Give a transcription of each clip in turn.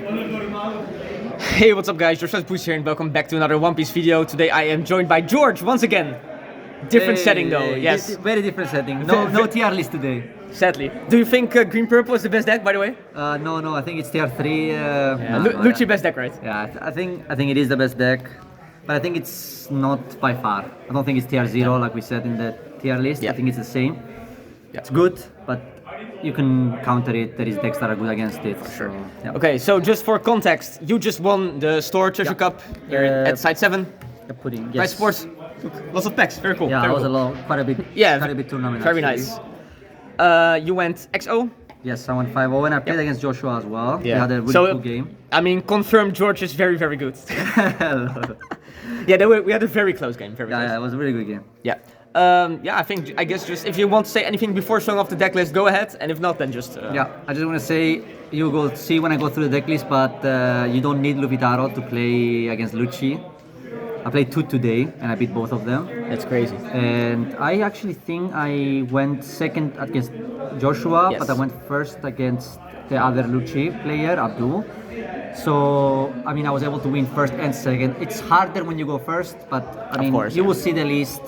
Hey, what's up guys, George AKA here and welcome back to another One Piece video. Today I am joined by George once again. Different setting though, yes. Very different setting. No tier list today. Sadly. Do you think Green Purple is the best deck, by the way? No, I think it's tier 3. Lucci best deck, right? Yeah, I think it is the best deck, but I think it's not by far. I don't think it's tier 0 like we said in the tier list. I think it's the same. It's good, but you can counter it. There is decks that are good against it. For sure. So, Okay, so just for context, you just won the store Treasure Cup here at Site 7. The pudding. Yes. Price Sports. Lots of packs, very cool. Yeah, very it was cool. quite a bit. Quite a bit tournament. Very actually. nice. You went XO. Yes, I went 5-0 and I played against Joshua as well. Yeah. We had a really cool game. I mean, confirmed George is very, very good. We had a very close game. Very close. Yeah, it was a really good game. Yeah. I guess just if you want to say anything before showing off the deck list, go ahead. And if not, then just... Yeah, I just want to say, you go see when I go through the deck list, but you don't need Luffy Taro to play against Lucci. I played 2 today, and I beat both of them. That's crazy. And I actually think I went second against Joshua, but I went first against the other Lucci player, Abdul. So, I mean, I was able to win first and second. It's harder when you go first, but I mean, you will see the list.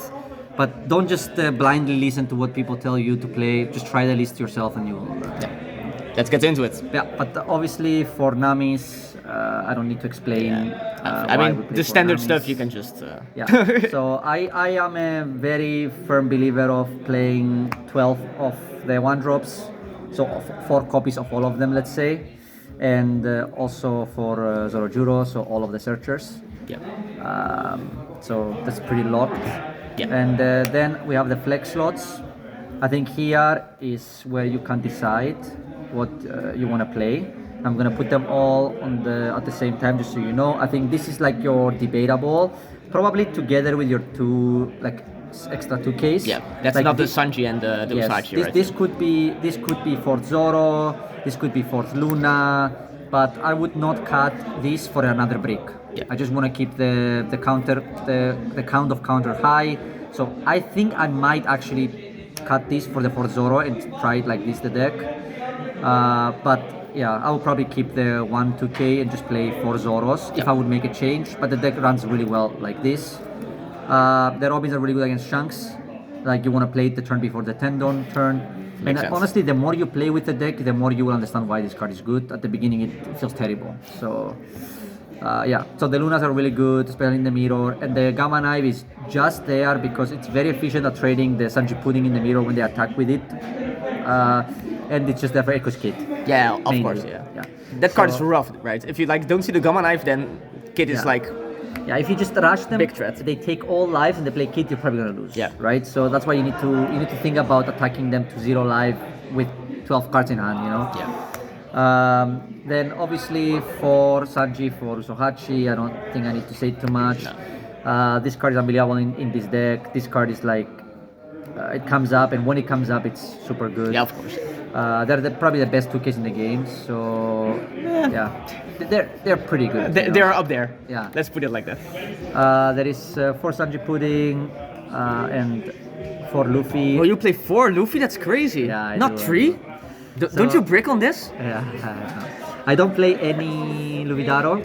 But don't just blindly listen to what people tell you to play. Just try the list yourself and you will learn. Let's get into it. Yeah, but obviously for Namis, I don't need to explain. I mean, the standard stuff you can just... Yeah, so I am a very firm believer of playing 12 of the 1-drops. So 4 copies of all of them, let's say. And also for Zorojuro, so all of the searchers. Yeah. So that's pretty locked. Yeah. And then we have the flex slots. I think here is where you can decide what you want to play. I'm gonna put them all on at the same time, just so you know. I think this is like your debatable, probably together with your 2 extra 2Ks. Yeah, that's like not the Sanji and the Usachi, right? This could be for Zoro. This could be for Luna, but I would not cut this for another brick. Yeah. I just want to keep the count of counter high. So I think I might actually cut this for the Fort Zoro and try it like this, the deck. But yeah, I will probably keep the 1-2K and just play 4 Zoros if I would make a change. But the deck runs really well like this. The Robins are really good against Shanks. Like you want to play it the turn before the Tendon turn. And honestly, the more you play with the deck, the more you will understand why this card is good. At the beginning, it feels terrible. So, so the Lunas are really good, especially in the mirror. And the Gamma Knife is just there because it's very efficient at trading the Sanji Pudding in the mirror when they attack with it. And it's just there for Echo's Kid. Yeah, of course, yeah. That card is rough, right? If you don't see the Gamma Knife, then Kid is Yeah, if you just rush them, big threat. They take all lives and they play Kid, you're probably gonna lose. Yeah. Right? So that's why you need to think about attacking them to 0 life with 12 cards in hand, you know? Yeah. Then obviously for Sanji, for Usohachi, I don't think I need to say too much. No. This card is unbelievable in this deck. This card is it comes up, and when it comes up, it's super good. Yeah, of course. They're probably the best 2Ks in the game, so they're pretty good. They're up there. Yeah. Let's put it like that. There is 4 Sanji Pudding and 4 Luffy. Oh, you play 4 Luffy? That's crazy. Yeah, not 3? Don't you brick on this? Yeah, I don't play any Luffy Taro,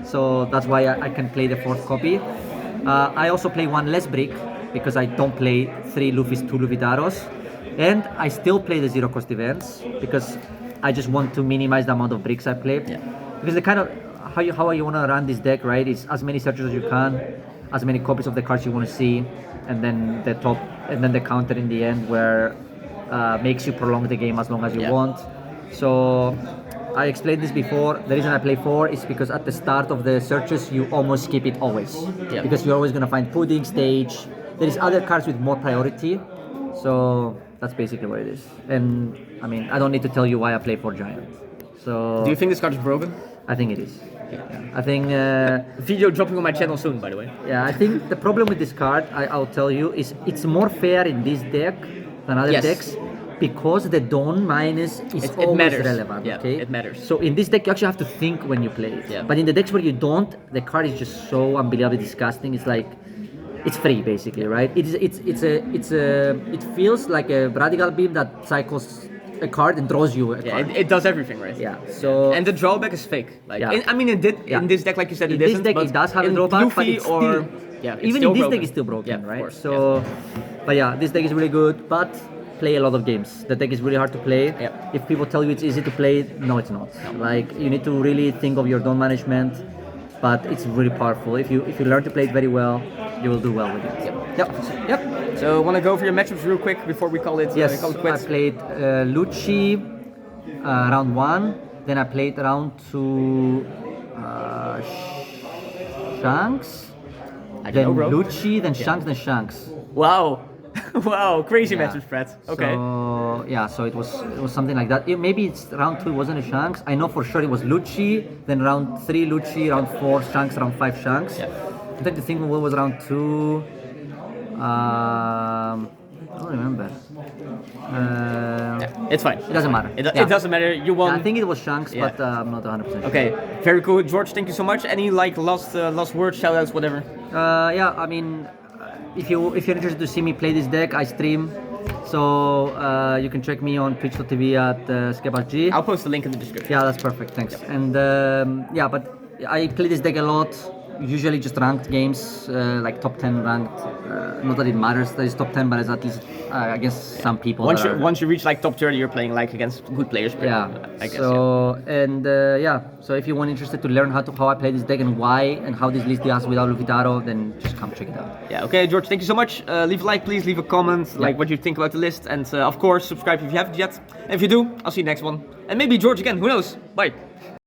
so that's why I can play the 4th copy. I also play 1 less brick because I don't play 3 Luffys, 2 Luffy Taros. And I still play the 0 cost events because I just want to minimize the amount of bricks I play. Yeah. Because the kind of how you want to run this deck, right, is as many searches as you can, as many copies of the cards you want to see, and then the counter in the end where makes you prolong the game as long as you want. So I explained this before. The reason I play 4 is because at the start of the searches you almost skip it always. Yeah. Because you're always gonna find Pudding stage. There is other cards with more priority. So that's basically what it is. And I mean, I don't need to tell you why I play 4 Giant. So do you think this card is broken? I think it is. Yeah. I think video dropping on my channel soon, by the way. Yeah, I think the problem with this card, I'll tell you, is it's more fair in this deck than other decks because the Dawn minus is always relevant. Yeah, okay, it matters. So in this deck, you actually have to think when you play it. Yeah. But in the decks where you don't, the card is just so unbelievably disgusting. It's like it's free basically, right? It feels like a radical beam that cycles a card and draws you a Yeah, card. it does everything, right? Yeah. So And the drawback is fake. Like, Yeah. I mean, it did Yeah. in this deck, like you said, in it this isn't. deck but it does have a in drawback, but Luffy it's or still, yeah, it's even still in this broken. deck it's still broken, Yeah, of right? course, So, but yeah, this deck is really good, but play a lot of games. The deck is really hard to play. Yeah. If people tell you it's easy to play, no, it's not. Like you need to really think of your dawn management, but it's really powerful. If you learn to play it very well, you will do well with it. Yep. So, want to go over your matchups real quick before we call it? Yes, call it I quits? played Lucci round 1. Then I played round 2 Shanks. I don't Then know, bro. Lucci, then Shanks, then Shanks. Wow, wow, crazy Yeah. matchup spread. Okay. So yeah, so it was something like that. Maybe it's round 2 it wasn't a Shanks. I know for sure it was Lucci. Then round 3 Lucci, round 4 Shanks, round 5 Shanks. Yeah. I'm trying to think what was round 2. I don't remember. It's fine. It doesn't matter. It doesn't matter. You won. Yeah, I think it was Shanks, Yeah. but I'm not 100% sure. Okay, very cool, George. Thank you so much. Any like last words, shoutouts, whatever? Yeah, I mean, if you're interested to see me play this deck, I stream. So you can check me on twitch.tv at SkepasG. I'll post the link in the description. Yeah, that's perfect. Thanks. And yeah, but I play this deck a lot. Usually just ranked games, like top 10 ranked. Not that it matters that it's top 10, but it's at least against some people. Once you reach like top 30, you're playing like against good players. Yeah. I guess. So and yeah. So if you're interested to learn how I play this deck and why and how this list does without Luffy, then just come check it out. Yeah. Okay, George. Thank you so much. Leave a like, please. Leave a comment, like what you think about the list, and of course subscribe if you haven't yet. And if you do, I'll see you next one. And maybe George again. Who knows? Bye.